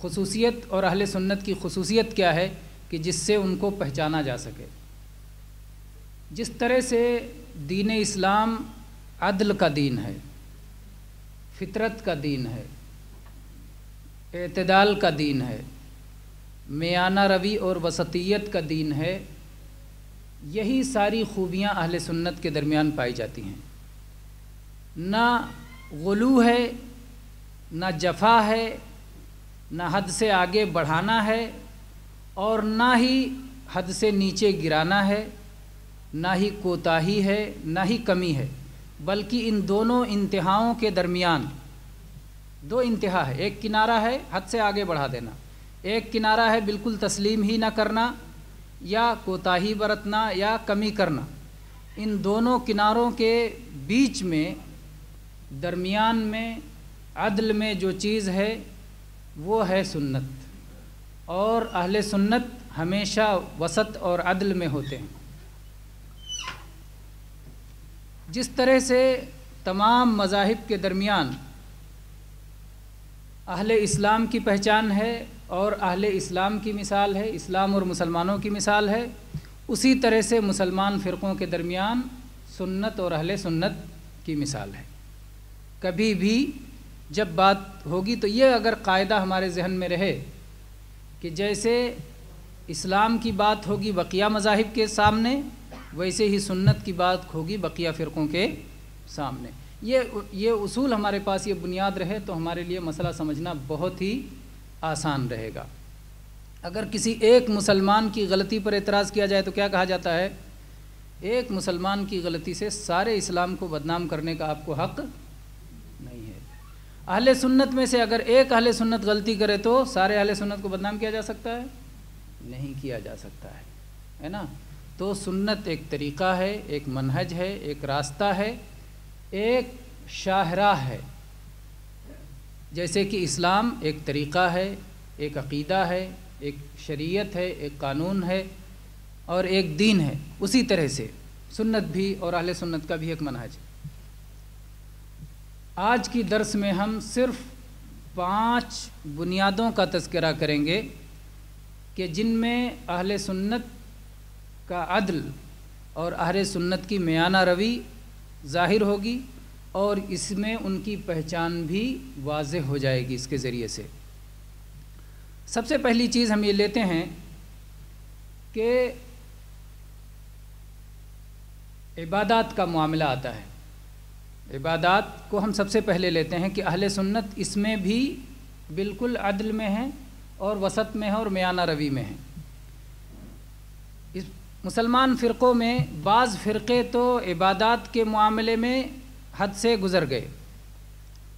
خصوصیت اور اہل سنت کی خصوصیت کیا ہے کہ جس سے ان کو پہچانا جا سکے۔ جس طرح سے دین اسلام عدل کا دین ہے، فطرت کا دین ہے، اعتدال کا دین ہے، میانہ روی اور وسطیت کا دین ہے، یہی ساری خوبیاں اہل سنت کے درمیان پائی جاتی ہیں۔ نہ غلو ہے، نہ جفا ہے، نہ حد سے آگے بڑھانا ہے، اور نہ ہی حد سے نیچے گرانا ہے، نہ ہی کوتاہی ہے، نہ ہی کمی ہے، بلکہ ان دونوں انتہاؤں کے درمیان دو انتہا ہے۔ ایک کنارہ ہے حد سے آگے بڑھا دینا، ایک کنارہ ہے بالکل تسلیم ہی نہ کرنا یا کوتاہی برتنا یا کمی کرنا۔ ان دونوں کناروں کے بیچ میں، درمیان میں، عدل میں جو چیز ہے وہ ہے سنت، اور اہل سنت ہمیشہ وسط اور عدل میں ہوتے ہیں۔ جس طرح سے تمام مذاہب کے درمیان اہل اسلام کی پہچان ہے اور اہل اسلام کی مثال ہے، اسلام اور مسلمانوں کی مثال ہے، اسی طرح سے مسلمان فرقوں کے درمیان سنت اور اہل سنت کی مثال ہے۔ کبھی بھی جب بات ہوگی تو یہ اگر قاعدہ ہمارے ذہن میں رہے کہ جیسے اسلام کی بات ہوگی بقیہ مذاہب کے سامنے، ویسے ہی سنت کی بات ہوگی بقیہ فرقوں کے سامنے۔ یہ اصول ہمارے پاس، یہ بنیاد رہے تو ہمارے لیے مسئلہ سمجھنا بہت ہی آسان رہے گا۔ اگر کسی ایک مسلمان کی غلطی پر اعتراض کیا جائے تو کیا کہا جاتا ہے؟ ایک مسلمان کی غلطی سے سارے اسلام کو بدنام کرنے کا آپ کو حق نہیں ہے۔ اہل سنت میں سے اگر ایک اہل سنت غلطی کرے تو سارے اہل سنت کو بدنام کیا جا سکتا ہے؟ نہیں کیا جا سکتا ہے نا؟ تو سنت ایک طریقہ ہے، ایک منہج ہے، ایک راستہ ہے، ایک شاہراہ ہے۔ جیسے کہ اسلام ایک طریقہ ہے، ایک عقیدہ ہے، ایک شریعت ہے، ایک قانون ہے اور ایک دین ہے، اسی طرح سے سنت بھی اور اہل سنت کا بھی ایک منہج ہے۔ آج کی درس میں ہم صرف 5 بنیادوں کا تذکرہ کریں گے کہ جن میں اہل سنت کا عدل اور اہل سنت کی میانہ روی ظاہر ہوگی، اور اس میں ان کی پہچان بھی واضح ہو جائے گی اس کے ذریعے سے۔ سب سے پہلی چیز ہم یہ لیتے ہیں کہ عبادات کا معاملہ آتا ہے۔ عبادات کو ہم سب سے پہلے لیتے ہیں کہ اہل سنت اس میں بھی بالکل عدل میں ہیں اور وسط میں ہیں اور میانہ روی میں ہیں۔ اس مسلمان فرقوں میں بعض فرقے تو عبادات کے معاملے میں حد سے گزر گئے۔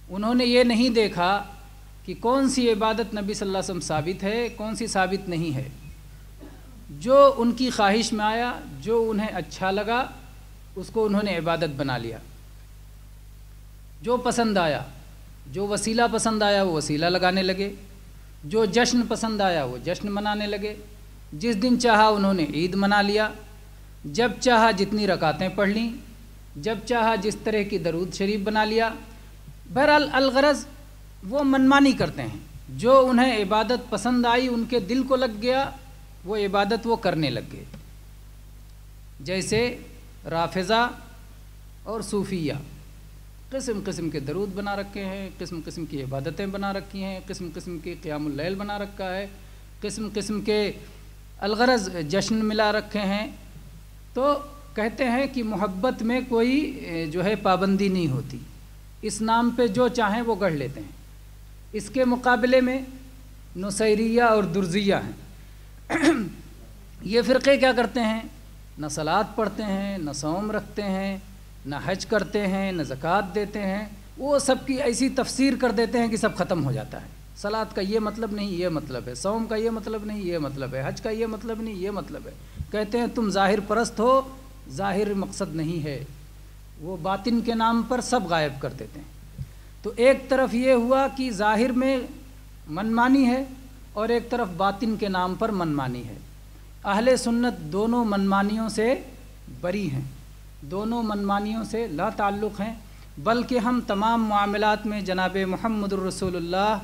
انہوں نے یہ نہیں دیکھا کہ کون سی عبادت نبی صلی اللہ علیہ وسلم ثابت ہے، کون سی ثابت نہیں ہے۔ جو ان کی خواہش میں آیا، جو انہیں اچھا لگا، اس کو انہوں نے عبادت بنا لیا۔ جو پسند آیا، جو وسیلہ پسند آیا وہ وسیلہ لگانے لگے، جو جشن پسند آیا وہ جشن منانے لگے۔ جس دن چاہا انہوں نے عید منا لیا، جب چاہا جتنی رکعتیں پڑھ لیں، جب چاہا جس طرح کی درود شریف بنا لیا۔ بہرحال الغرض وہ منمانی کرتے ہیں، جو انہیں عبادت پسند آئی، ان کے دل کو لگ گیا، وہ عبادت وہ کرنے لگ گئے۔ جیسے رافضہ اور صوفیہ قسم قسم کے درود بنا رکھے ہیں، قسم قسم کی عبادتیں بنا رکھی ہیں، قسم قسم کے قیام اللیل بنا رکھا ہے، قسم قسم کے الغرض جشن ملا رکھے ہیں۔ تو کہتے ہیں کہ محبت میں کوئی جو ہے پابندی نہیں ہوتی، اس نام پہ جو چاہیں وہ گڑھ لیتے ہیں۔ اس کے مقابلے میں نصیریہ اور درزیہ ہیں۔ یہ فرقے کیا کرتے ہیں؟ نہ صلاۃ پڑھتے ہیں، نہ صوم رکھتے ہیں، نہ حج کرتے ہیں، نہ زکوٰۃ دیتے ہیں۔ وہ سب کی ایسی تفسیر کر دیتے ہیں کہ سب ختم ہو جاتا ہے۔ صلاۃ کا یہ مطلب نہیں، یہ مطلب ہے، صوم کا یہ مطلب نہیں، یہ مطلب ہے، حج کا یہ مطلب نہیں، یہ مطلب ہے۔ کہتے ہیں تم ظاہر پرست ہو، ظاہر مقصد نہیں ہے، وہ باطن کے نام پر سب غائب کر دیتے ہیں۔ تو ایک طرف یہ ہوا کہ ظاہر میں منمانی ہے اور ایک طرف باطن کے نام پر منمانی ہے۔ اہل سنت دونوں منمانیوں سے بری ہیں، دونوں منمانیوں سے لا تعلق ہیں، بلکہ ہم تمام معاملات میں جناب محمد الرسول اللہ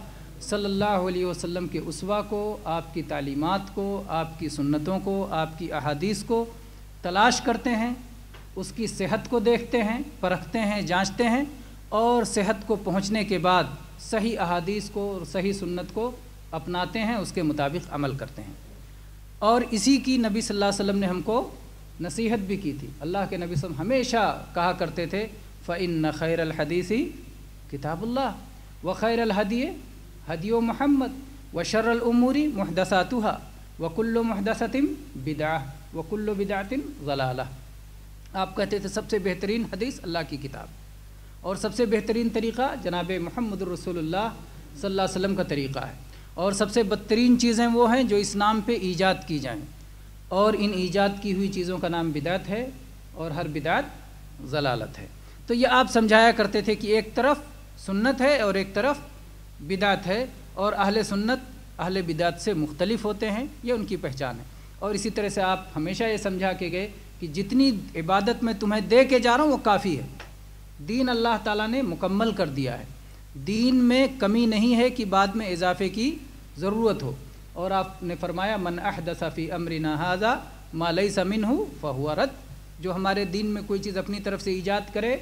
صلی اللہ علیہ وسلم کے اسوہ کو، آپ کی تعلیمات کو، آپ کی سنتوں کو، آپ کی احادیث کو تلاش کرتے ہیں، اس کی صحت کو دیکھتے ہیں، پرکھتے ہیں، جانچتے ہیں، اور صحت کو پہنچنے کے بعد صحیح احادیث کو اور صحیح سنت کو اپناتے ہیں، اس کے مطابق عمل کرتے ہیں۔ اور اسی کی نبی صلی اللہ علیہ وسلم نے ہم کو نصیحت بھی کی تھی۔ اللہ کے نبی صلی اللہ علیہ وسلم ہمیشہ کہا کرتے تھے فَإِنَّ خَيْرَ الْحَدِيثِ كِتَابُ اللَّهِ وَخَيْرَ الْهَدْيِ هَدْيُ مُحَمَّدٍ وَشَرَّ الْأُمُورِ مُحْدَثَاتُهَا وَكُلُّ مُحْدَثَةٍ بِدْعَةٍ وَكُلُّ بِدْعَةٍ ضَلَالَةٍ۔ آپ کہتے تھے سب سے بہترین حدیث اللہ کی کتاب، اور سب سے بہترین طریقہ جناب محمد رسول اللہ صلی اللہ علیہ وسلم کا طریقہ ہے، اور سب سے بدترین چیزیں وہ ہیں جو اس نام پہ ایجاد کی جائیں، اور ان ایجاد کی ہوئی چیزوں کا نام بدعت ہے، اور ہر بدعت ضلالت ہے۔ تو یہ آپ سمجھایا کرتے تھے کہ ایک طرف سنت ہے اور ایک طرف بدعت ہے، اور اہل سنت اہل بدعت سے مختلف ہوتے ہیں، یہ ان کی پہچان ہے۔ اور اسی طرح سے آپ ہمیشہ یہ سمجھا کے گئے کہ جتنی عبادت میں تمہیں دے کے جا رہا ہوں وہ کافی ہے، دین اللہ تعالیٰ نے مکمل کر دیا ہے، دین میں کمی نہیں ہے کہ بعد میں اضافے کی ضرورت ہو۔ اور آپ نے فرمایا من احدث فی امرنا ھذا ما لیس منہ فہو رد، جو ہمارے دین میں کوئی چیز اپنی طرف سے ایجاد کرے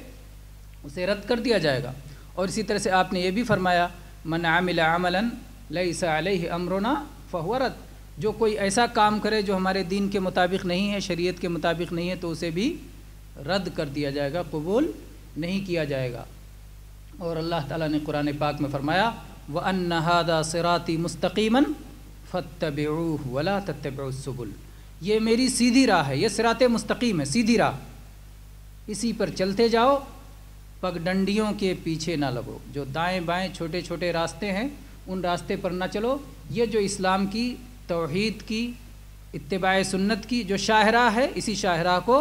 اسے رد کر دیا جائے گا۔ اور اسی طرح سے آپ نے یہ بھی فرمایا من عمل عملا لیس علیہ امرنا فہو رد، جو کوئی ایسا کام کرے جو ہمارے دین کے مطابق نہیں ہے، شریعت کے مطابق نہیں ہے، تو اسے بھی رد کر دیا جائے گا، قبول نہیں کیا جائے گا۔ اور اللہ تعالیٰ نے قرآن پاک میں فرمایا وَأَنَّ هَذَا صِرَاطِي مُسْتَقِيمًا فَاتَّبِعُوهُ وَلَا تَتَّبِعُوا السُّبُلَ، یہ میری سیدھی راہ ہے، یہ صراط مستقیم ہے، سیدھی راہ، اسی پر چلتے جاؤ، پگ ڈنڈیوں کے پیچھے نہ لگو۔ جو دائیں بائیں چھوٹے چھوٹے راستے ہیں ان راستے پر نہ چلو، یہ جو اسلام کی، توحید کی، اتباع سنت کی جو شاہراہ ہے، اسی شاہراہ کو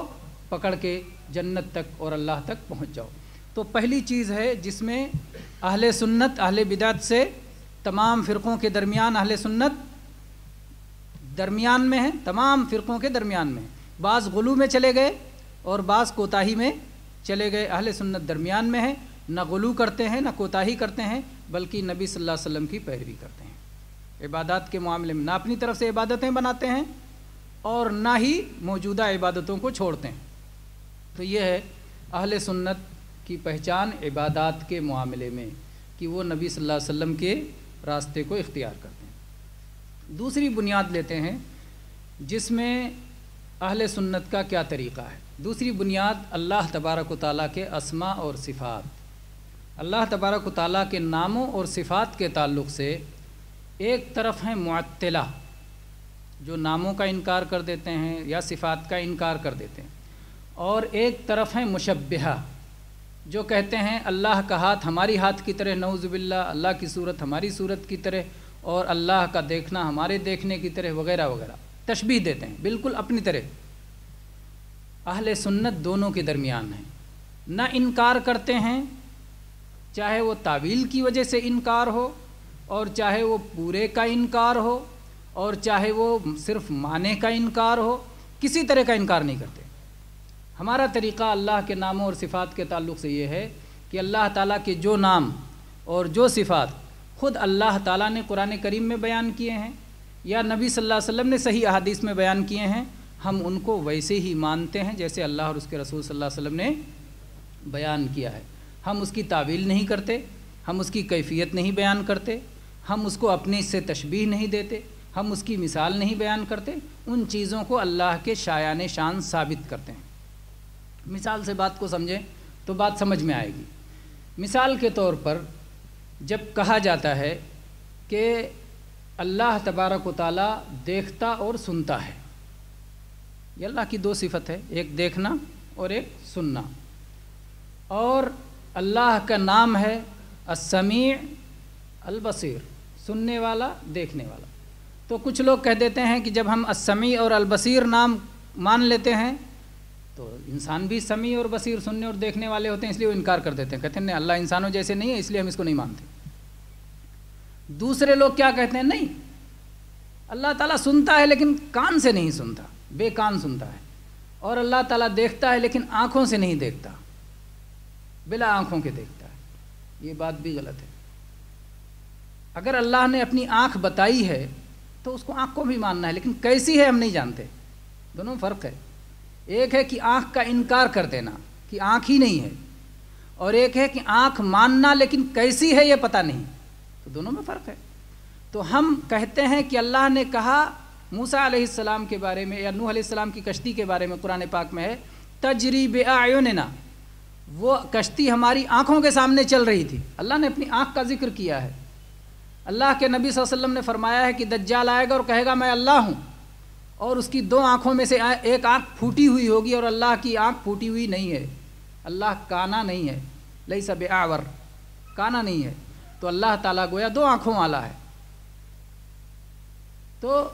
پکڑ کے جنت تک اور اللہ تک پہنچ جاؤ۔ تو پہلی چیز ہے جس میں اہل سنت اہل بدعت سے، تمام فرقوں کے درمیان اہل سنت درمیان میں ہیں، تمام فرقوں کے درمیان میں ہیں، بعض غلو میں چلے گئے اور بعض کوتاہی میں چلے گئے، اہل سنت درمیان میں ہیں، نہ غلو کرتے ہیں نہ کوتاہی کرتے ہیں، بلکہ نبی صلی اللہ علیہ وسلم کی پیروی کرتے ہیں۔ عبادات کے معاملے میں نہ اپنی طرف سے عبادتیں بناتے ہیں اور نہ ہی موجودہ عبادتوں کو چھوڑتے ہیں۔ تو یہ ہے اہل سنت کی پہچان عبادات کے معاملے میں، کہ وہ نبی صلی اللہ علیہ وسلم کے راستے کو اختیار کرتے ہیں۔ دوسری بنیاد لیتے ہیں جس میں اہل سنت کا کیا طریقہ ہے۔ دوسری بنیاد اللہ تبارک و تعالیٰ کے اسماء اور صفات۔ اللہ تبارک و تعالیٰ کے ناموں اور صفات کے تعلق سے ایک طرف ہیں معطلہ، جو ناموں کا انکار کر دیتے ہیں یا صفات کا انکار کر دیتے ہیں، اور ایک طرف ہیں مشبہہ، جو کہتے ہیں اللہ کا ہاتھ ہماری ہاتھ کی طرح، نعوذ باللہ، اللہ کی صورت ہماری صورت کی طرح، اور اللہ کا دیکھنا ہمارے دیکھنے کی طرح، وغیرہ وغیرہ، تشبیہ دیتے ہیں بالکل اپنی طرح۔ اہل سنت دونوں کے درمیان ہیں، نہ انکار کرتے ہیں، چاہے وہ تعویل کی وجہ سے انکار ہو، اور چاہے وہ پورے کا انکار ہو، اور چاہے وہ صرف معنی کا انکار ہو، کسی طرح کا انکار نہیں کرتے۔ ہمارا طریقہ اللہ کے ناموں اور صفات کے تعلق سے یہ ہے کہ اللہ تعالیٰ کے جو نام اور جو صفات خود اللہ تعالیٰ نے قرآن کریم میں بیان کیے ہیں یا نبی صلی اللہ علیہ وسلم نے صحیح احادیث میں بیان کیے ہیں، ہم ان کو ویسے ہی مانتے ہیں جیسے اللہ اور اس کے رسول صلی اللہ علیہ وسلم نے بیان کیا ہے۔ ہم اس کی تعویل نہیں کرتے، ہم اس کی کیفیت نہیں بیان کرتے، ہم اس کو اپنی سے تشبیہ نہیں دیتے، ہم اس کی مثال نہیں بیان کرتے، ان چیزوں کو اللہ کے شایان شان ثابت کرتے ہیں۔ مثال سے بات کو سمجھیں تو بات سمجھ میں آئے گی۔ مثال کے طور پر جب کہا جاتا ہے کہ اللہ تبارک و تعالیٰ دیکھتا اور سنتا ہے، یہ اللہ کی دو صفت ہے، ایک دیکھنا اور ایک سننا، اور اللہ کا نام ہے السمیع البصیر، سننے والا دیکھنے والا۔ تو کچھ لوگ کہہ دیتے ہیں کہ جب ہم السمیع اور البصیر نام مان لیتے ہیں تو انسان بھی سمیع اور بصیر، سننے اور دیکھنے والے ہوتے ہیں، اس لیے وہ انکار کر دیتے ہیں، کہتے ہیں نہیں اللہ انسانوں جیسے نہیں ہے، اس لیے ہم اس کو نہیں مانتے۔ دوسرے لوگ کیا کہتے ہیں، نہیں اللہ تعالیٰ سنتا ہے لیکن کان سے نہیں سنتا، بے کان سنتا ہے، اور اللہ تعالیٰ دیکھتا ہے لیکن آنکھوں سے نہیں دیکھتا، بلا آنکھوں کے دیکھتا ہے۔ یہ بات بھی غلط ہے۔ اگر اللہ نے اپنی آنکھ بتائی ہے تو اس کو آنکھ کو بھی ماننا ہے، لیکن کیسی ہے ہم نہیں جانتے، دونوں فرق ہے۔ ایک ہے کہ آنکھ کا انکار کر دینا کہ آنکھ ہی نہیں ہے، اور ایک ہے کہ آنکھ ماننا لیکن کیسی ہے یہ پتہ نہیں، تو دونوں میں فرق ہے۔ تو ہم کہتے ہیں کہ اللہ نے کہا موسیٰ علیہ السلام کے بارے میں یا نوح علیہ السلام کی کشتی کے بارے میں قرآن پاک میں ہے تجری بأعیننا، وہ کشتی ہماری آنکھوں کے سامنے چل رہی تھی۔ اللہ نے اپنی آنکھ کا ذکر کیا ہے۔ اللہ کے نبی صلی اللہ علیہ وسلم نے فرمایا ہے کہ دجال آئے گا اور کہے گا میں اللہ ہوں، اور اس کی 2 آنکھوں میں سے ایک آنکھ پھوٹی ہوئی ہوگی، اور اللہ کی آنکھ پھوٹی ہوئی نہیں ہے، اللہ کانا نہیں ہے، لیس بأعور، کانا نہیں ہے، تو اللہ تعالیٰ گویا 2 آنکھوں والا ہے۔ تو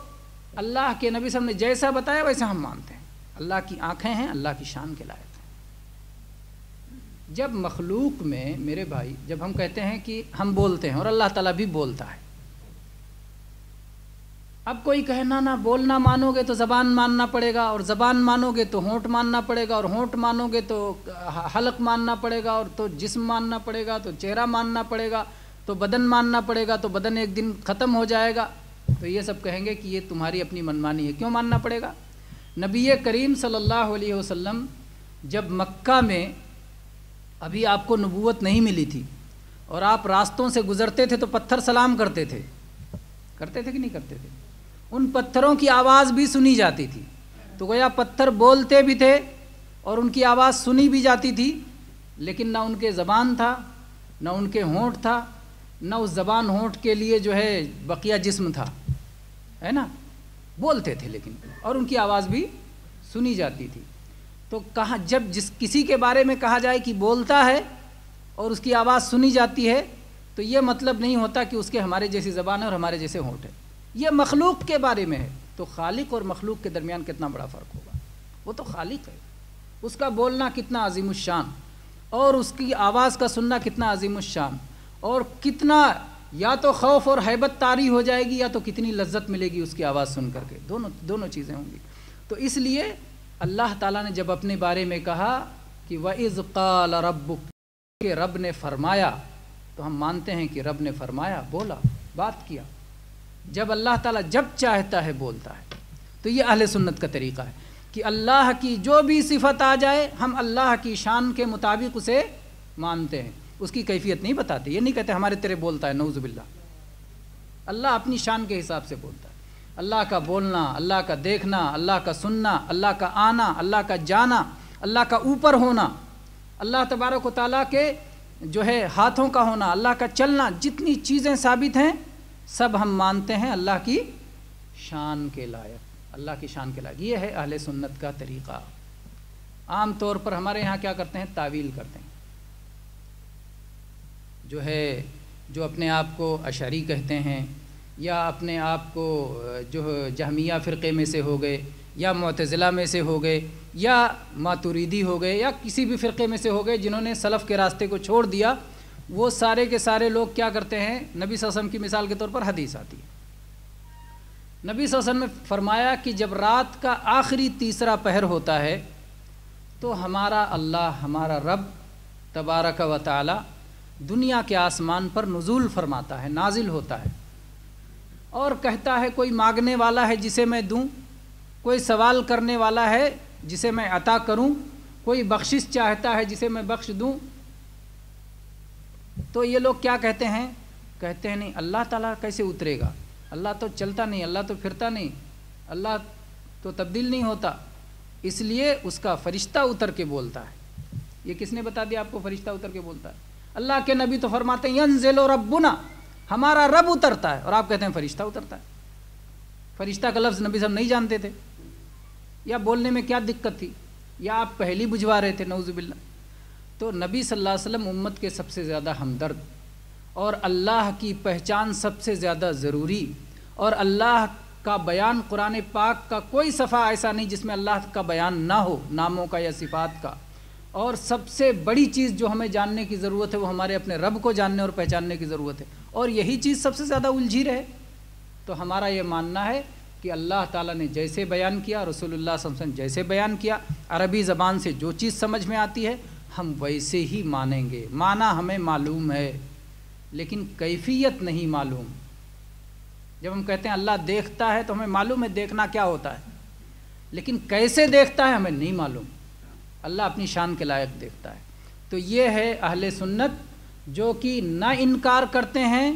اللہ کے نبی صلی اللہ علیہ وسلم نے جیسا بتایا ویسا ہم مانتے ہیں۔ اللہ کی آنکھیں ہیں، اللہ کی شان کے لائق ہیں۔ جب مخلوق میں میرے بھائی، جب ہم کہتے ہیں کہ ہم بولتے ہیں اور اللہ تعالیٰ بھی بولتا ہے، اب کوئی کہنا نہ بولنا مانو گے تو زبان ماننا پڑے گا، اور زبان مانو گے تو ہونٹ ماننا پڑے گا، اور ہونٹ مانو گے تو حلق ماننا پڑے گا، اور تو جسم ماننا پڑے گا، تو چہرہ ماننا پڑے گا، تو بدن ماننا پڑے گا، تو بدن ایک دن ختم ہو جائے گا، تو یہ سب کہیں گے کہ یہ تمہاری اپنی منمانی ہے۔ کیوں ماننا پڑے گا؟ نبی کریم صلی اللہ علیہ وسلم جب مکہ میں ابھی آپ کو نبوت نہیں ملی تھی اور آپ راستوں سے گزرتے تھے تو پتھر سلام کرتے تھے کہ نہیں کرتے تھے؟ ان پتھروں کی آواز بھی سنی جاتی تھی، تو گویا پتھر بولتے بھی تھے اور ان کی آواز سنی بھی جاتی تھی، لیکن نہ ان کے زبان تھا، نہ ان کے ہونٹ تھا، نہ اس زبان ہونٹ کے لیے جو ہے بقیہ جسم تھا، ہے نا، بولتے تھے لیکن، اور ان کی آواز بھی سنی جاتی تھی۔ تو کہاں جب کسی کے بارے میں کہا جائے کہ بولتا ہے اور اس کی آواز سنی جاتی ہے، تو یہ مطلب نہیں ہوتا کہ اس کے ہمارے جیسی زبان ہے اور ہمارے جیسے ہونٹ ہے، یہ مخلوق کے بارے میں ہے۔ تو خالق اور مخلوق کے درمیان کتنا بڑا فرق ہوگا؟ وہ تو خالق ہے، اس کا بولنا کتنا عظیم الشان، اور اس کی آواز کا سننا کتنا عظیم الشان، اور کتنا یا تو خوف اور ہیبت طاری ہو جائے گی، یا تو کتنی لذت ملے گی اس کی آواز سن کر کے، دونوں چیزیں ہوں گی۔ تو اس لیے اللہ تعالیٰ نے جب اپنے بارے میں کہا کہ وَإِذْ قَالَ رَبُّكَ، کہ رب نے فرمایا، تو ہم مانتے ہیں کہ رب نے فرمایا، بولا، بات کیا۔ جب اللہ تعالیٰ جب چاہتا ہے بولتا ہے، تو یہ اہل سنت کا طریقہ ہے کہ اللہ کی جو بھی صفت آ جائے ہم اللہ کی شان کے مطابق اسے مانتے ہیں، اس کی کیفیت نہیں بتاتے، یہ نہیں کہتے ہمارے تیرے بولتا ہے، نعوذ باللہ۔ اللہ اپنی شان کے حساب سے بولتا ہے۔ اللہ کا بولنا، اللہ کا دیکھنا، اللہ کا سننا، اللہ کا آنا، اللہ کا جانا، اللہ کا اوپر ہونا، اللہ تبارک و تعالیٰ کے جو ہے ہاتھوں کا ہونا، اللہ کا چلنا، جتنی چیزیں ثابت ہیں سب ہم مانتے ہیں اللہ کی شان کے لائق، اللہ کی شان کے لائق۔ یہ ہے اہل سنت کا طریقہ۔ عام طور پر ہمارے یہاں کیا کرتے ہیں؟ تعویل کرتے ہیں، جو اپنے آپ کو اشعری کہتے ہیں، یا اپنے آپ کو جو جہمیہ فرقے میں سے ہو گئے، یا معتزلہ میں سے ہو گئے، یا ماتوریدی ہو گئے، یا کسی بھی فرقے میں سے ہو گئے جنہوں نے سلف کے راستے کو چھوڑ دیا، وہ سارے کے سارے لوگ کیا کرتے ہیں؟ نبی صلی اللہ علیہ وسلم کی مثال کے طور پر حدیث آتی ہے، نبی صلی اللہ علیہ وسلم نے فرمایا کہ جب رات کا آخری تیسرا پہر ہوتا ہے تو ہمارا اللہ، ہمارا رب تبارک و تعالی دنیا کے آسمان پر نزول فرماتا ہے، نازل ہوتا ہے، اور کہتا ہے کوئی مانگنے والا ہے جسے میں دوں، کوئی سوال کرنے والا ہے جسے میں عطا کروں، کوئی بخشش چاہتا ہے جسے میں بخش دوں۔ تو یہ لوگ کیا کہتے ہیں نہیں، اللہ تعالیٰ کیسے اترے گا؟ اللہ تو چلتا نہیں، اللہ تو پھرتا نہیں، اللہ تو تبدیل نہیں ہوتا، اس لیے اس کا فرشتہ اتر کے بولتا ہے۔ یہ کس نے بتا دیا آپ کو فرشتہ اتر کے بولتا ہے؟ اللہ کے نبی تو فرماتے ہیں ینزل ربنا، ہمارا رب اترتا ہے، اور آپ کہتے ہیں فرشتہ اترتا ہے۔ فرشتہ کا لفظ نبی صاحب نہیں جانتے تھے، یا بولنے میں کیا دقت تھی، یا آپ پہلی بجھوا رہے تھے، نعوذ باللہ۔ تو نبی صلی اللہ علیہ وسلم امت کے سب سے زیادہ ہمدرد، اور اللہ کی پہچان سب سے زیادہ ضروری، اور اللہ کا بیان قرآن پاک کا کوئی صفحہ ایسا نہیں جس میں اللہ کا بیان نہ ہو، ناموں کا یا صفات کا۔ اور سب سے بڑی چیز جو ہمیں جاننے کی ضرورت ہے وہ ہمارے اپنے رب کو جاننے اور پہچاننے کی ضرورت ہے، اور یہی چیز سب سے زیادہ الجھی رہے۔ تو ہمارا یہ ماننا ہے کہ اللہ تعالیٰ نے جیسے بیان کیا، رسول اللہ صلی اللہ علیہ وسلم جیسے بیان کیا، عربی زبان سے جو چیز سمجھ میں آتی ہے ہم ویسے ہی مانیں گے، معنی ہمیں معلوم ہے، لیکن کیفیت نہیں معلوم۔ جب ہم کہتے ہیں اللہ دیکھتا ہے تو ہمیں معلوم ہے دیکھنا کیا ہوتا ہے، لیکن کیسے دیکھتا ہے ہمیں نہیں معلوم۔ اللہ اپنی شان کے لائق دیکھتا ہے۔ تو یہ ہے اہل سنت جو کہ نہ انکار کرتے ہیں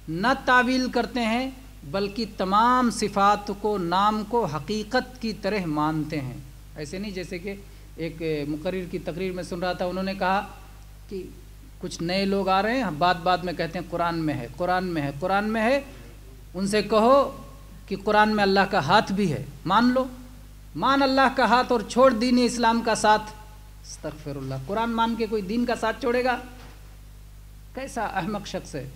نہ تعویل کرتے ہیں، بلکہ تمام صفات کو، نام کو حقیقت کی طرح مانتے ہیں۔ ایسے نہیں جیسے کہ ایک مقرر کی تقریر میں سن رہا تھا، انہوں نے کہا کہ کچھ نئے لوگ آ رہے ہیں، بعد میں کہتے ہیں قرآن میں ہے، قرآن میں ہے، قرآن میں ہے۔ ان سے کہو کہ قرآن میں اللہ کا ہاتھ بھی ہے، مان لو، مان اللہ کا ہاتھ اور چھوڑ دین اسلام کا ساتھ۔ استغفر اللہ، قرآن مان کے کوئی دین کا ساتھ چھوڑے گا؟ کیسا احمق شخص ہے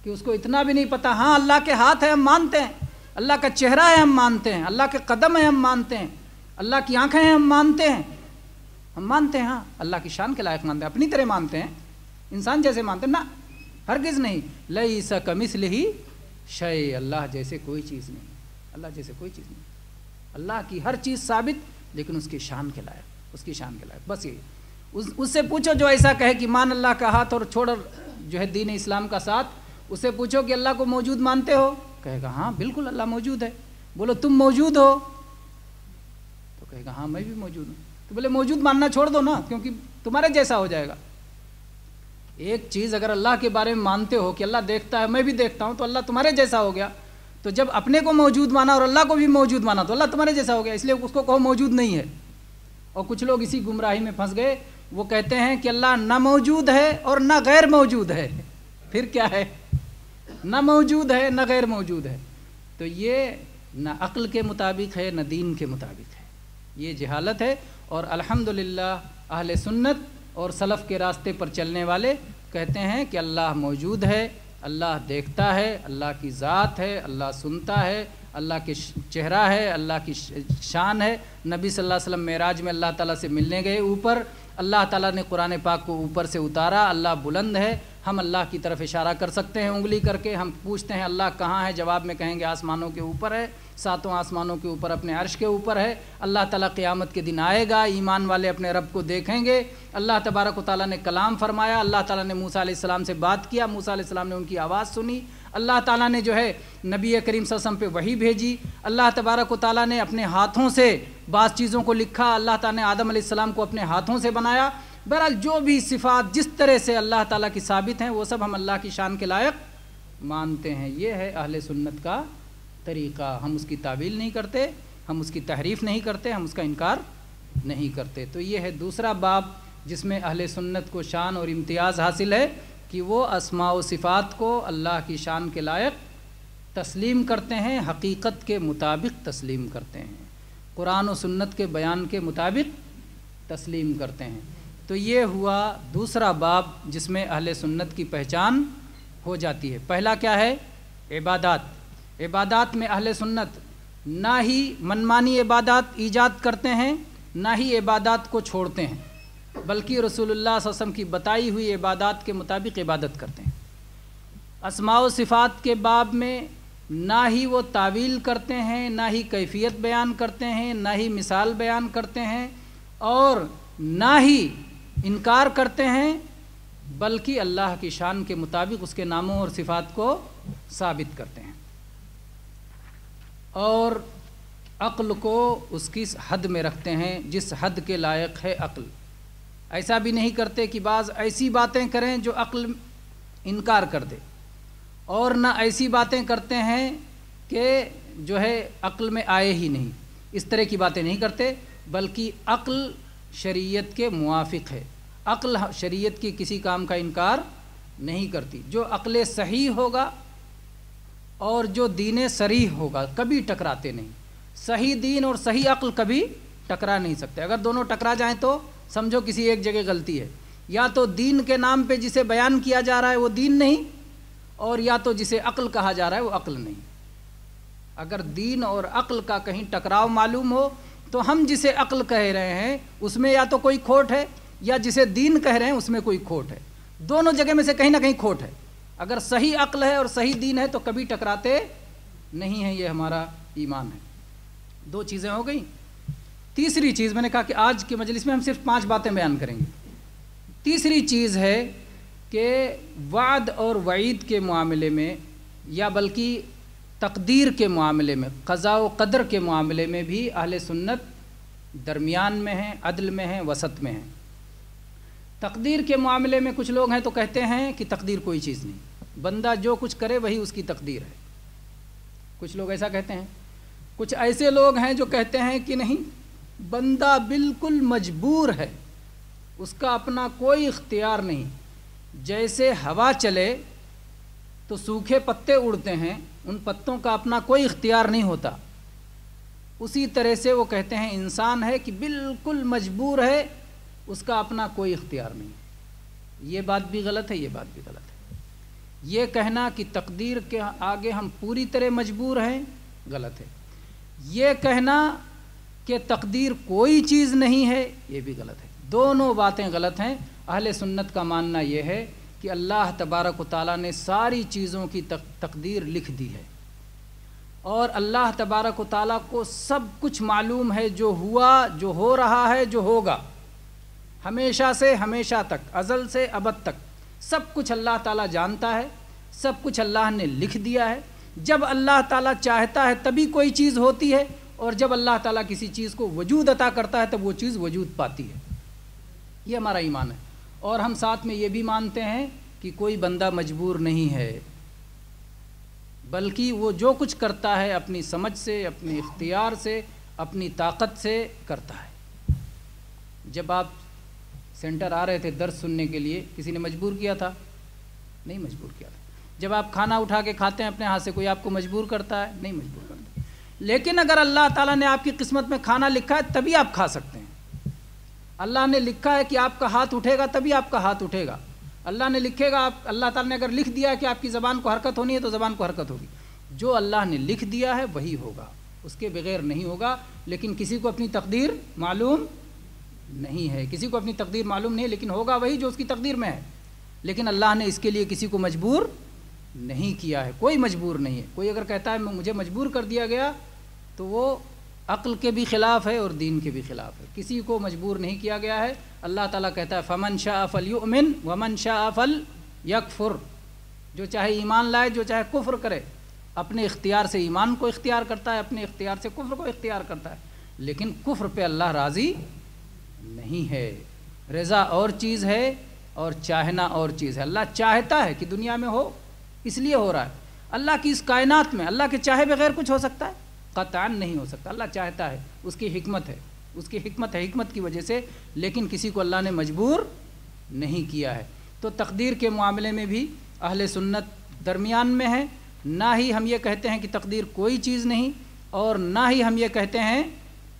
کہ اس کو اتنا بھی نہیں پتا۔ ہاں اللہ کے ہاتھ ہے ہم مانتے ہیں، اللہ کا چہرہ ہے ہم مانتے ہیں، اللہ کے قدم ہے ہم مانتے ہیں، اللہ کی آنکھیں ہیں ہم مانتے ہیں، ہم مانتے ہیں، ہاں اللہ کی شان کے لائق مانتے ہیں، اپنی طرح مانتے ہیں، انسان جیسے مانتے ہیں، نہ ہرگز نہیں۔ لیس کمثلہ شیء، اللہ جیسے کوئی چیز نہیں، اللہ جیسے کوئی چیز نہیں۔ اللہ کی ہر چیز ثابت، لیکن اس کی شان کے لائق، اس کی شان کے لائق، بس یہی۔ اس سے پوچھو جو ایسا کہے کہ مان اللہ کا ہاتھ اور چھوڑ جو ہے دین اسلام کا ساتھ، اس سے پوچھو کہ اللہ کو موجود مانتے ہو؟ کہے گا ہاں بالکل اللہ موجود ہے۔ بولو تم موجود ہو؟ تو کہے گا ہاں میں بھی موجود ہوں۔ تو بولے موجود ماننا چھوڑ دو نا، کیونکہ تمہارے جیسا ہو جائے گا۔ ایک چیز اگر اللہ کے بارے میں مانتے ہو کہ اللہ دیکھتا ہے، میں بھی دیکھتا ہوں، تو اللہ تمہارے جیسا ہو گیا۔ تو جب اپنے کو موجود مانا اور اللہ کو بھی موجود مانا تو اللہ تمہارے جیسا ہو گیا، اس لیے اس کو کہو موجود نہیں ہے۔ اور کچھ لوگ اسی گمراہی میں پھنس گئے، وہ کہتے ہیں کہ اللہ نہ موجود ہے اور نہ غیر موجود ہے۔ پھر کیا ہے؟ نہ موجود ہے نہ غیر موجود ہے۔ تو یہ نہ عقل کے مطابق ہے نہ دین کے مطابق ہے، یہ جہالت ہے۔ اور الحمدللہ اہل سنت اور سلف کے راستے پر چلنے والے کہتے ہیں کہ اللہ موجود ہے، اللہ دیکھتا ہے، اللہ کی ذات ہے، اللہ سنتا ہے، اللہ کے چہرہ ہے، اللہ کی شان ہے۔ نبی صلی اللہ علیہ وسلم معراج میں اللہ تعالیٰ سے ملنے گئے اوپر، اللہ تعالیٰ نے قرآن پاک کو اوپر سے اتارا، اللہ بلند ہے، ہم اللہ کی طرف اشارہ کر سکتے ہیں انگلی کر کے۔ ہم پوچھتے ہیں اللہ کہاں ہے، جواب میں کہیں گے آسمانوں کے اوپر ہے، ساتوں آسمانوں کے اوپر اپنے عرش کے اوپر ہے۔ اللہ تعالیٰ قیامت کے دن آئے گا، ایمان والے اپنے رب کو دیکھیں گے۔ اللہ تبارک و تعالیٰ نے کلام فرمایا، اللہ تعالیٰ نے موسیٰ علیہ السلام سے بات کیا، موسیٰ علیہ السلام نے ان کی آواز سنی۔ اللہ تعالیٰ نے جو ہے نبی کریم صلی اللہ علیہ وسلم پہ وحی بھیجی۔ اللہ تبارک و تعالیٰ نے اپنے ہاتھوں سے بعض چیزوں کو لکھا، اللہ تعالیٰ نے آدم علیہ السلام کو اپنے ہاتھوں سے بنایا۔ بہرحال جو بھی صفات جس طرح سے اللہ تعالیٰ کی ثابت ہیں وہ سب ہم اللہ کی شان کے لائق مانتے ہیں۔ یہ ہے اہل سنت کا طریقہ۔ ہم اس کی تعویل نہیں کرتے، ہم اس کی تحریف نہیں کرتے، ہم اس کا انکار نہیں کرتے۔ تو یہ ہے دوسرا باب جس میں اہل سنت کو شان اور امتیاز حاصل ہے کہ وہ اسماء و صفات کو اللہ کی شان کے لائق تسلیم کرتے ہیں، حقیقت کے مطابق تسلیم کرتے ہیں، قرآن و سنت کے بیان کے مطابق تسلیم کرتے ہیں۔ تو یہ ہوا دوسرا باب جس میں اہل سنت کی پہچان ہو جاتی ہے۔ پہلا کیا ہے؟ عبادات۔ عبادات میں اہل سنت نہ ہی منمانی عبادات ایجاد کرتے ہیں، نہ ہی عبادات کو چھوڑتے ہیں، بلکہ رسول اللہ صلی اللہ علیہ وسلم کی بتائی ہوئی عبادات کے مطابق عبادت کرتے ہیں۔ اسماء و صفات کے باب میں نہ ہی وہ تعویل کرتے ہیں، نہ ہی کیفیت بیان کرتے ہیں، نہ ہی مثال بیان کرتے ہیں، اور نہ ہی انکار کرتے ہیں، بلکہ اللہ کی شان کے مطابق اس کے ناموں اور صفات کو ثابت کرتے ہیں، اور عقل کو اس کی حد میں رکھتے ہیں جس حد کے لائق ہے عقل۔ ایسا بھی نہیں کرتے کہ بعض ایسی باتیں کریں جو عقل انکار کر دے، اور نہ ایسی باتیں کرتے ہیں کہ جو ہے عقل میں آئے ہی نہیں، اس طرح کی باتیں نہیں کرتے، بلکہ عقل شریعت کے موافق ہے۔ عقل شریعت کی کسی کام کا انکار نہیں کرتی۔ جو عقل صحیح ہوگا اور جو دین صریح ہوگا کبھی ٹکراتے نہیں۔ صحیح دین اور صحیح عقل کبھی ٹکرا نہیں سکتے۔ اگر دونوں ٹکرا جائیں تو سمجھو کسی ایک جگہ غلطی ہے، یا تو دین کے نام پہ جسے بیان کیا جا رہا ہے وہ دین نہیں، اور یا تو جسے عقل کہا جا رہا ہے وہ عقل نہیں۔ اگر دین اور عقل کا کہیں ٹکراؤ معلوم ہو تو ہم جسے عقل کہہ رہے ہیں اس میں یا تو کوئی کھوٹ ہے، یا جسے دین کہہ رہے ہیں اس میں کوئی کھوٹ ہے۔ دونوں جگہ میں سے کہیں نہ کہیں کھوٹ ہے۔ اگر صحیح عقل ہے اور صحیح دین ہے تو کبھی ٹکراتے نہیں ہیں، یہ ہمارا ایمان ہے۔ دو چیزیں ہو گئیں۔ تیسری چیز میں نے کہا کہ آج کے مجلس میں ہم صرف 5 باتیں بیان کریں گے۔ تیسری چیز ہے کہ وعد اور وعید کے معاملے میں یا بلکہ تقدیر کے معاملے میں، قضاء و قدر کے معاملے میں بھی اہل سنت درمیان میں ہیں، عدل میں ہیں، وسط میں ہیں۔ تقدیر کے معاملے میں کچھ لوگ ہیں تو کہتے ہیں کہ تقدیر کوئی چیز نہیں، بندہ جو کچھ کرے وہی اس کی تقدیر ہے، کچھ لوگ ایسا کہتے ہیں۔ کچھ ایسے لوگ ہیں جو کہتے ہیں کہ نہیں، بندہ بالکل مجبور ہے، اس کا اپنا کوئی اختیار نہیں، جیسے ہوا چلے تو سوکھے پتے اڑتے ہیں، ان پتوں کا اپنا کوئی اختیار نہیں ہوتا، اسی طرح سے وہ کہتے ہیں انسان ہے کہ بالکل مجبور ہے، اس کا اپنا کوئی اختیار نہیں۔ یہ بات بھی غلط ہے، یہ بات بھی غلط ہے۔ یہ کہنا کہ تقدیر کے آگے ہم پوری طرح مجبور ہیں، غلط ہے۔ یہ کہنا کہ تقدیر کوئی چیز نہیں ہے، یہ بھی غلط ہے۔ دونوں باتیں غلط ہیں۔ اہل سنت کا ماننا یہ ہے کہ اللہ تبارک و تعالیٰ نے ساری چیزوں کی تقدیر لکھ دی ہے، اور اللہ تبارک و تعالیٰ کو سب کچھ معلوم ہے، جو ہوا، جو ہو رہا ہے، جو ہوگا، ہمیشہ سے ہمیشہ تک، ازل سے ابد تک سب کچھ اللہ تعالیٰ جانتا ہے، سب کچھ اللہ نے لکھ دیا ہے۔ جب اللہ تعالیٰ چاہتا ہے تبھی کوئی چیز ہوتی ہے، اور جب اللہ تعالیٰ کسی چیز کو وجود عطا کرتا ہے تب وہ چیز وجود پاتی ہے۔ یہ ہمارا ایمان ہے۔ اور ہم ساتھ میں یہ بھی مانتے ہیں کہ کوئی بندہ مجبور نہیں ہے، بلکہ وہ جو کچھ کرتا ہے اپنی سمجھ سے، اپنے اختیار سے، اپنی طاقت سے کرتا ہے۔ جب آپ سینٹر آ رہے تھے درس سننے کے لیے، کسی نے مجبور کیا تھا؟ نہیں مجبور کیا تھا۔ جب آپ کھانا اٹھا کے کھاتے ہیں اپنے ہاتھ سے، کوئی آپ کو مجبور کرتا ہے؟ نہیں مجبور کرتا۔ لیکن اگر اللہ تعالیٰ نے آپ کی قسمت میں کھانا لکھا ہے تبھی آپ کھا سکتے ہیں۔ اللہ نے لکھا ہے کہ آپ کا ہاتھ اٹھے گا تبھی آپ کا ہاتھ اٹھے گا۔ اللہ نے لکھے گا، اللہ تعالیٰ نے اگر لکھ دیا ہے کہ آپ کی زبان کو حرکت ہونی ہے تو زبان کو حرکت ہوگی۔ جو اللہ نے لکھ دیا ہے وہی ہوگا، اس کے بغیر نہیں ہوگا۔ لیکن کسی کو اپنی تقدیر معلوم نہیں ہے، کسی کو اپنی تقدیر معلوم نہیں ہے، لیکن ہوگا وہی جو اس کی تقدیر میں ہے۔ لیکن اللہ نے اس کے لیے کسی کو مجبور نہیں کیا ہے، کوئی مجبور نہیں ہے۔ کوئی اگر کہتا ہے مجھے مجبور کر دیا گیا تو وہ عقل کے بھی خلاف ہے اور دین کے بھی خلاف ہے۔ کسی کو مجبور نہیں کیا گیا ہے۔ اللہ تعالیٰ کہتا ہے فَمَنْ شَاءَ فَلْيُؤْمِنْ وَمَنْ شَاءَ فَلْيَكْفُرْ، جو چاہے ایمان لائے، جو چاہے کفر کرے، اپنے اختیار سے ایمان کو اختیار کرتا ہے، اپنے اختیار سے کفر کو اختیار کرتا ہے۔ لیکن کفر پہ اللہ راضی نہیں ہے۔ رضا اور چیز ہے اور چاہنا اور چیز ہے۔ اللہ چاہتا ہے کہ دنیا میں ہو، اس لیے ہو رہا ہے۔ اللہ کی اس کائنات میں اللہ کے چاہے بغیر کچھ ہو سکتا ہے؟ قطعاً نہیں ہو سکتا۔ اللہ چاہتا ہے، اس کی حکمت ہے، اس کی حکمت ہے، حکمت کی وجہ سے، لیکن کسی کو اللہ نے مجبور نہیں کیا ہے۔ تو تقدیر کے معاملے میں بھی اہل سنت درمیان میں ہے۔ نہ ہی ہم یہ کہتے ہیں کہ تقدیر کوئی چیز نہیں، اور نہ ہی ہم یہ کہتے ہیں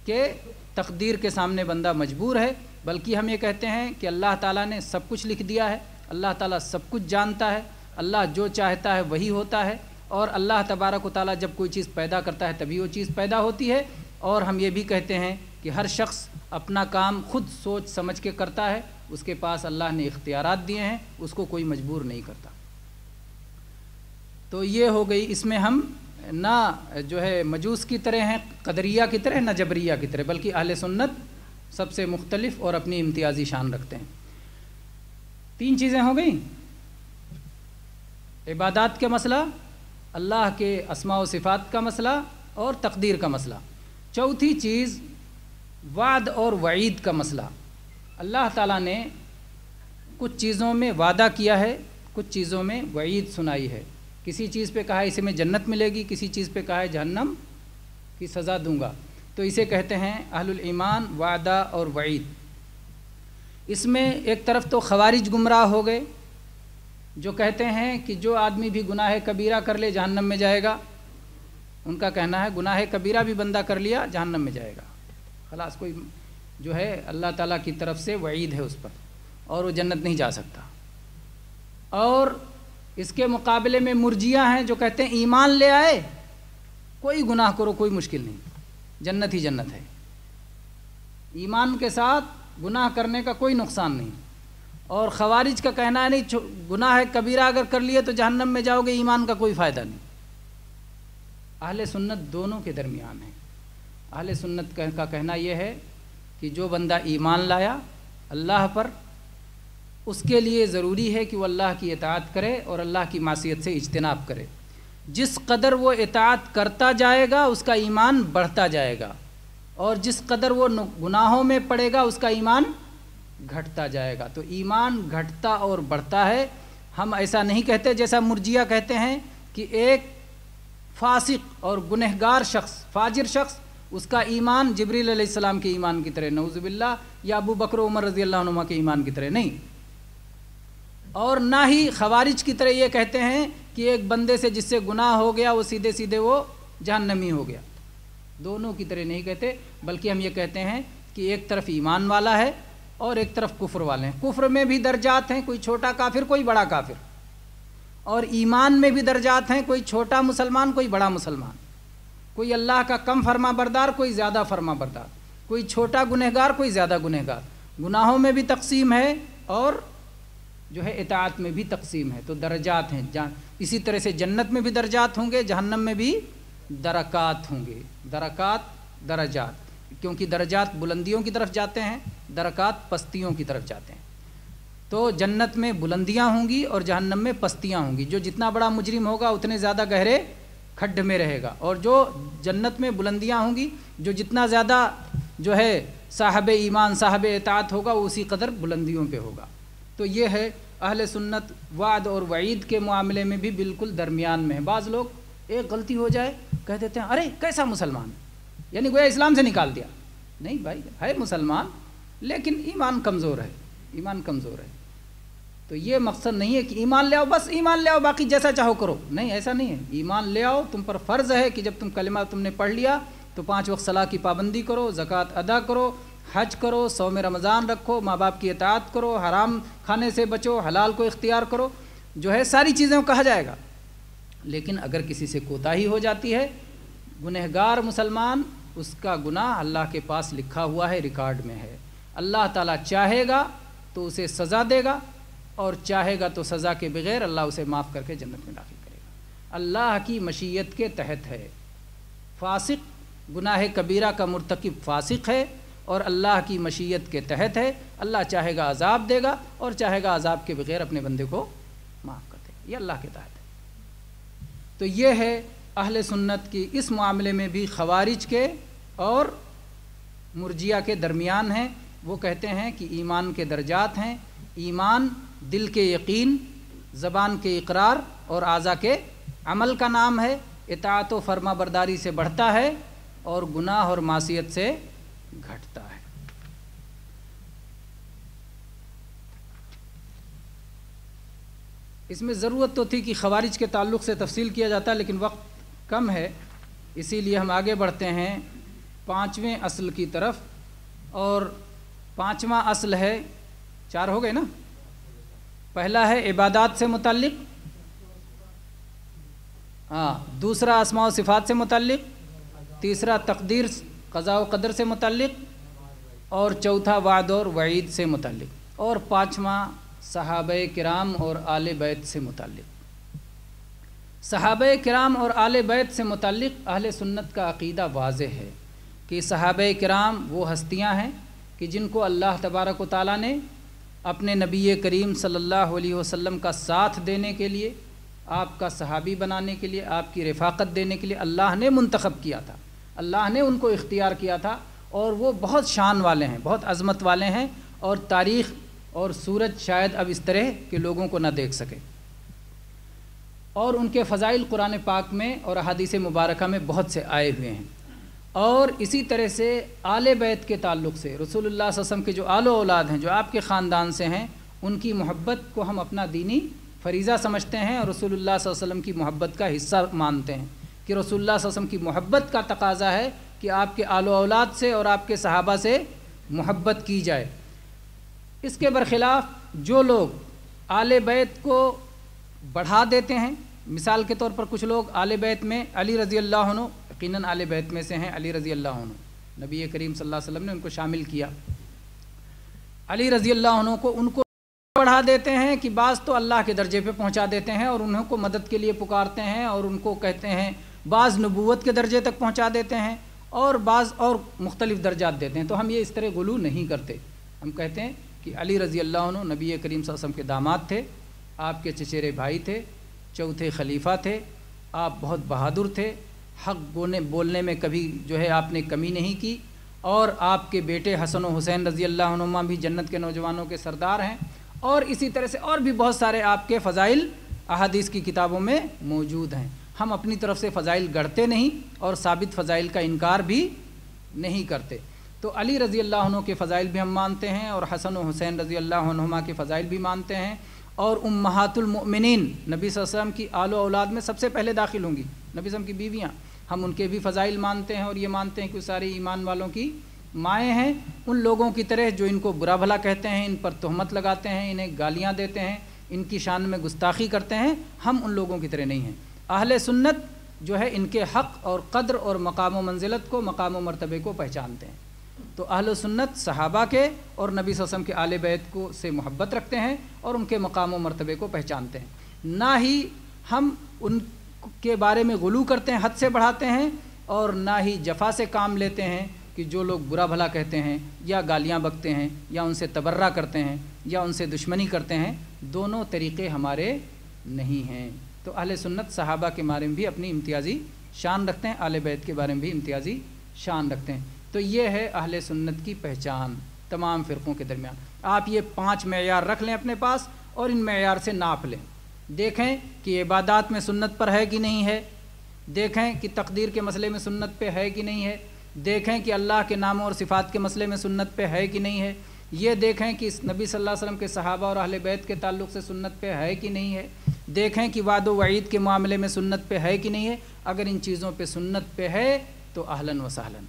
کہ تقدیر کے سامنے بندہ مجبور ہے، بلکہ ہم یہ کہتے ہیں کہ اللہ تعالیٰ نے سب کچھ لکھ دیا ہے، اللہ تعالیٰ سب کچھ جانتا ہے، اللہ جو چاہتا ہے وہی ہوتا ہے، اور اللہ تبارک و تعالیٰ جب کوئی چیز پیدا کرتا ہے تبھی وہ چیز پیدا ہوتی ہے۔ اور ہم یہ بھی کہتے ہیں کہ ہر شخص اپنا کام خود سوچ سمجھ کے کرتا ہے، اس کے پاس اللہ نے اختیارات دیے ہیں، اس کو کوئی مجبور نہیں کرتا۔ تو یہ ہو گئی، اس میں ہم نہ جو ہے مجوس کی طرح ہیں، قدریہ کی طرح، نہ جبریہ کی طرح، بلکہ اہل سنت سب سے مختلف اور اپنی امتیازی شان رکھتے ہیں۔ 3 چیزیں ہو گئیں، عبادات کا مسئلہ، اللہ کے اسماء و صفات کا مسئلہ، اور تقدیر کا مسئلہ۔ چوتھی چیز وعد اور وعید کا مسئلہ۔ اللہ تعالیٰ نے کچھ چیزوں میں وعدہ کیا ہے، کچھ چیزوں میں وعید سنائی ہے۔ کسی چیز پہ کہا ہے اسے میں جنت ملے گی، کسی چیز پہ کہا ہے جہنم کی سزا دوں گا۔ تو اسے کہتے ہیں اہل الایمان وعدہ اور وعید۔ اس میں ایک طرف تو خوارج گمراہ ہو گئے، جو کہتے ہیں کہ جو آدمی بھی گناہ کبیرہ کر لے جہنم میں جائے گا۔ ان کا کہنا ہے گناہ کبیرہ بھی بندہ کر لیا جہنم میں جائے گا، خلاص کوئی جو ہے اللہ تعالیٰ کی طرف سے وعید ہے اس پر، اور وہ جنت نہیں جا سکتا۔ اور اس کے مقابلے میں مرجیہ ہیں جو کہتے ہیں ایمان لے آئے، کوئی گناہ کرو کوئی مشکل نہیں، جنت ہی جنت ہے، ایمان کے ساتھ گناہ کرنے کا کوئی نقصان نہیں۔ اور خوارج کا کہنا ہے نہیں، گناہ کبیرہ اگر کر لیے تو جہنم میں جاؤ گے، ایمان کا کوئی فائدہ نہیں۔ اہل سنت دونوں کے درمیان ہے۔ اہل سنت کا کہنا یہ ہے کہ جو بندہ ایمان لایا اللہ پر، اس کے لیے ضروری ہے کہ وہ اللہ کی اطاعت کرے اور اللہ کی معصیت سے اجتناب کرے۔ جس قدر وہ اطاعت کرتا جائے گا اس کا ایمان بڑھتا جائے گا، اور جس قدر وہ گناہوں میں پڑے گا اس کا ایمان گھٹتا جائے گا۔ تو ایمان گھٹتا اور بڑھتا ہے۔ ہم ایسا نہیں کہتے جیسا مرجیہ کہتے ہیں کہ ایک فاسق اور گنہگار شخص، فاجر شخص، اس کا ایمان جبریل علیہ السلام کے ایمان کی طرح، نعوذ باللہ، یا ابو بکر عمر رضی اللہ عنہما کے ایمان کی طرح نہیں۔ اور نہ ہی خوارج کی طرح یہ کہتے ہیں کہ ایک بندے سے جس سے گناہ ہو گیا وہ سیدھے سیدھے وہ جہنمی ہو گیا۔ دونوں کی طرح نہیں کہتے، بلکہ ہم یہ کہتے ہیں کہ ایک طرف ایمان والا ہے اور ایک طرف کفر والے ہیں۔ کفر میں بھی درجات ہیں، کوئی چھوٹا کافر کوئی بڑا کافر، اور ایمان میں بھی درجات ہیں، کوئی چھوٹا مسلمان کوئی بڑا مسلمان، کوئی اللہ کا کم فرما بردار کوئی زیادہ فرما بردار، کوئی چھوٹا گنہگار کوئی زیادہ گنہگار۔ گناہوں میں بھی تقسیم ہے اور جو ہے اطاعت میں بھی تقسیم ہے۔ تو درجات ہیں۔ اسی طرح سے جنت میں بھی درجات ہوں گے، جہنم میں بھی درکات ہوں گے۔ درکات، درجات، کیونکہ درجات بلندیوں کی طرف جاتے ہیں، درکات پستیوں کی طرف جاتے ہیں۔ تو جنت میں بلندیاں ہوں گی اور جہنم میں پستیاں ہوں گی۔ جو جتنا بڑا مجرم ہوگا اتنے زیادہ گہرے کھڈ میں رہے گا، اور جو جنت میں بلندیاں ہوں گی، جو جتنا زیادہ جو ہے صاحب ایمان صاحب اطاعت ہوگا وہ اسی قدر بلندیوں پہ ہوگا۔ تو یہ ہے اہل سنت وعد اور وعید کے معاملے میں بھی بالکل درمیان میں ہے۔ بعض لوگ ایک غلطی ہو جائے کہہ دیتے ہیں ارے کیسا مسلمان ہے، یعنی گویا اسلام سے نکال دیا۔ نہیں بھائی، ہے مسلمان لیکن ایمان کمزور ہے، ایمان کمزور ہے۔ تو یہ مقصد نہیں ہے کہ ایمان لے آؤ، بس ایمان لے آؤ باقی جیسا چاہو کرو، نہیں ایسا نہیں ہے۔ ایمان لے آؤ، تم پر فرض ہے کہ جب تم کلمہ تم نے پڑھ لیا تو 5 وقت صلاح کی پابندی کرو، زکوٰۃ ادا کرو، حج کرو، صوم رمضان رکھو، ماں باپ کی اطاعت کرو، حرام کھانے سے بچو، حلال کو اختیار کرو، جو ہے ساری چیزیں کو کہا جائے گا۔ لیکن اگر کسی سے کوتاہی ہو جاتی ہے، گنہگار مسلمان، اس کا گناہ اللہ کے پاس لکھا ہوا ہے، ریکارڈ میں ہے۔ اللہ تعالیٰ چاہے گا تو اسے سزا دے گا، اور چاہے گا تو سزا کے بغیر اللہ اسے معاف کر کے جنت میں داخل کرے گا۔ اللہ کی مشیت کے تحت ہے۔ فاسق، گناہ کبیرہ کا مرتکب فاسق ہے اور اللہ کی مشیت کے تحت ہے۔ اللہ چاہے گا عذاب دے گا اور چاہے گا عذاب کے بغیر اپنے بندے کو معاف کر دے گا، یہ اللہ کے تحت ہے۔ تو یہ ہے اہل سنت کی اس معاملے میں بھی خوارج کے اور مرجیہ کے درمیان ہیں۔ وہ کہتے ہیں کہ ایمان کے درجات ہیں۔ ایمان دل کے یقین، زبان کے اقرار اور اعضاء کے عمل کا نام ہے۔ اطاعت و فرما برداری سے بڑھتا ہے اور گناہ اور معصیت سے گھٹتا ہے۔ اس میں ضرورت تو تھی کہ خوارج کے تعلق سے تفصیل کیا جاتا، لیکن وقت کم ہے، اسی لیے ہم آگے بڑھتے ہیں 5ویں اصل کی طرف۔ اور 5واں اصل ہے، 4 ہو گئے نا؟ پہلا ہے عبادات سے متعلق، دوسرا اسماء و صفات سے متعلق، تیسرا تقدیر قضاء و قدر سے متعلق، اور چوتھا وعد اور وعید سے متعلق، اور 5واں صحابہ کرام اور آل بیت سے متعلق۔ صحابہ کرام اور آل بیت سے متعلق اہل سنت کا عقیدہ واضح ہے کہ صحابہ کرام وہ ہستیاں ہیں کہ جن کو اللہ تبارک و تعالیٰ نے اپنے نبی کریم صلی اللہ علیہ وسلم کا ساتھ دینے کے لیے، آپ کا صحابی بنانے کے لیے، آپ کی رفاقت دینے کے لیے اللہ نے منتخب کیا تھا، اللہ نے ان کو اختیار کیا تھا، اور وہ بہت شان والے ہیں، بہت عظمت والے ہیں، اور تاریخ اور سورج شاید اب اس طرح کے لوگوں کو نہ دیکھ سکے۔ اور ان کے فضائل قرآن پاک میں اور احادیث مبارکہ میں بہت سے آئے ہوئے ہیں۔ اور اسی طرح سے آل بیت کے تعلق سے رسول اللہ صلی اللہ علیہ وسلم کے جو آل و اولاد ہیں، جو آپ کے خاندان سے ہیں، ان کی محبت کو ہم اپنا دینی فریضہ سمجھتے ہیں، اور رسول اللہ صلی اللہ علیہ وسلم کی محبت کا حصہ مانتے ہیں کہ رسول اللہ صلی اللہ علیہ وسلم کی محبت کا تقاضا ہے کہ آپ کے آل و اولاد سے اور آپ کے صحابہ سے محبت کی جائے۔ اس کے برخلاف جو لوگ آل بیت کو بڑھا دیتے ہیں، مثال کے طور پر کچھ لوگ آل بیت میں علی رضی اللہ عنہ، یقیناً آل بیت میں سے ہیں علی رضی اللہ عنہ، نبی کریم صلی اللہ علیہ وسلم نے ان کو شامل کیا، علی رضی اللہ عنہ کو ان کو بڑھا دیتے ہیں کہ بعض تو اللہ کے درجے پہ پہنچا دیتے ہیں اور انہوں کو مدد کے لیے پکارتے ہیں، اور ان کو کہتے ہیں، بعض نبوت کے درجے تک پہنچا دیتے ہیں، اور بعض اور مختلف درجات دیتے ہیں۔ تو ہم یہ اس طرح غلو نہیں کرتے، ہم کہتے ہیں کہ کہ علی رضی اللہ عنہ نبی کریم صلی اللہ علیہ وسلم کے داماد تھے، آپ کے چچیرے بھائی تھے، چوتھے خلیفہ تھے، آپ بہت بہادر تھے، حق بولنے میں کبھی جو ہے آپ نے کمی نہیں کی، اور آپ کے بیٹے حسن و حسین رضی اللہ عنہما بھی جنت کے نوجوانوں کے سردار ہیں، اور اسی طرح سے اور بھی بہت سارے آپ کے فضائل احادیث کی کتابوں میں موجود ہیں۔ ہم اپنی طرف سے فضائل گڑھتے نہیں اور ثابت فضائل کا انکار بھی نہیں کرتے۔ تو علی رضی اللہ عنہ کے فضائل بھی ہم مانتے ہیں، اور حسن و حسین رضی اللہ عنہما کے فضائل بھی مانتے ہیں، اور امہات المؤمنین نبی صلی اللہ علیہ وسلم کی آل و اولاد میں سب سے پہلے داخل ہوں گی نبی صلی اللہ علیہ وسلم کی بیویاں، ہم ان کے بھی فضائل مانتے ہیں، اور یہ مانتے ہیں کہ ساری ایمان والوں کی مائیں ہیں۔ ان لوگوں کی طرح جو ان کو برا بھلا کہتے ہیں، ان پر تہمت لگاتے ہیں، انہیں گالیاں دیتے ہیں، ان کی شان میں گستاخی کرتے ہیں، ہم ان لوگوں کی طرح نہیں ہیں۔ اہل سنت جو ہے ان کے حق اور قدر اور مقام و منزلت کو، مقام و مرتبے کو پہچانتے ہیں۔ تو اہل سنت صحابہ کے اور نبی صلی اللہ علیہ وسلم کے آل بیت کو سے محبت رکھتے ہیں اور ان کے مقام و مرتبے کو پہچانتے ہیں، نہ ہی ہم ان کے بارے میں غلو کرتے ہیں، حد سے بڑھاتے ہیں، اور نہ ہی جفا سے کام لیتے ہیں کہ جو لوگ برا بھلا کہتے ہیں یا گالیاں بکتے ہیں یا ان سے تبرہ کرتے ہیں یا ان سے دشمنی کرتے ہیں، دونوں طریقے ہمارے نہیں ہیں۔ تو اہل سنت صحابہ کے بارے میں بھی اپنی امتیازی شان رکھتے ہیں، آل بیت کے بارے میں بھی امتیازی شان رکھتے ہیں۔ تو یہ ہے اہل سنت کی پہچان تمام فرقوں کے درمیان۔ آپ یہ 5 معیار رکھ لیں اپنے پاس اور ان معیار سے ناپ لیں، دیکھیں کہ عبادات میں سنت پر ہے کہ نہیں ہے، دیکھیں کہ تقدیر کے مسئلے میں سنت پہ ہے کہ نہیں ہے، دیکھیں کہ اللہ کے ناموں اور صفات کے مسئلے میں سنت پہ ہے کہ نہیں ہے، یہ دیکھیں کہ نبی صلی اللہ علیہ وسلم کے صحابہ اور اہل بیت کے تعلق سے سنت پہ ہے کہ نہیں ہے، دیکھیں کہ وعد و وعید کے معاملے میں سنت پہ ہے کہ نہیں ہے۔ اگر ان چیزوں پہ سنت پہ ہے تو اہلاً و سہلاً،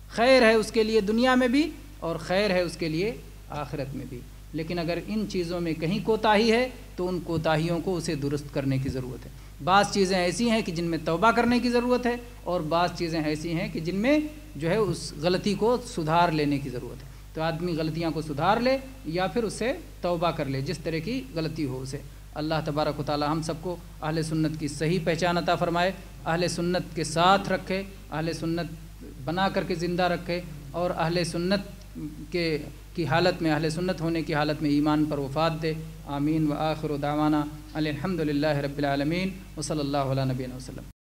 خیر ہے اس کے لیے دنیا میں بھی اور خیر ہے اس کے لیے آخرت میں بھی۔ لیکن اگر ان چیزوں میں کہیں کوتاہی ہے تو ان کوتاہیوں کو اسے درست کرنے کی ضرورت ہے۔ بعض چیزیں ایسی ہیں کہ جن میں توبہ کرنے کی ضرورت ہے، اور بعض چیزیں ایسی ہیں کہ جن میں جو ہے اس غلطی کو سدھار لینے کی ضرورت ہے۔ تو آدمی غلطیاں کو سدھار لے یا پھر اس سے توبہ کر لے، جس طرح کی غلطی ہو اسے۔ اللہ تبارک و تعالی ہم سب کو اہل سنت کی صحیح پہچان عطا فرمائے، اہل سنت کے ساتھ رکھے، اہل سنت بنا کر کے زندہ رکھے، اور اہل سنت کی حالت میں، اہل سنت ہونے کی حالت میں ایمان پر وفات دے۔ آمین۔ وآخر دعوانا الحمد للہ رب العالمین، وصلی اللہ علیہ نبینا وسلم۔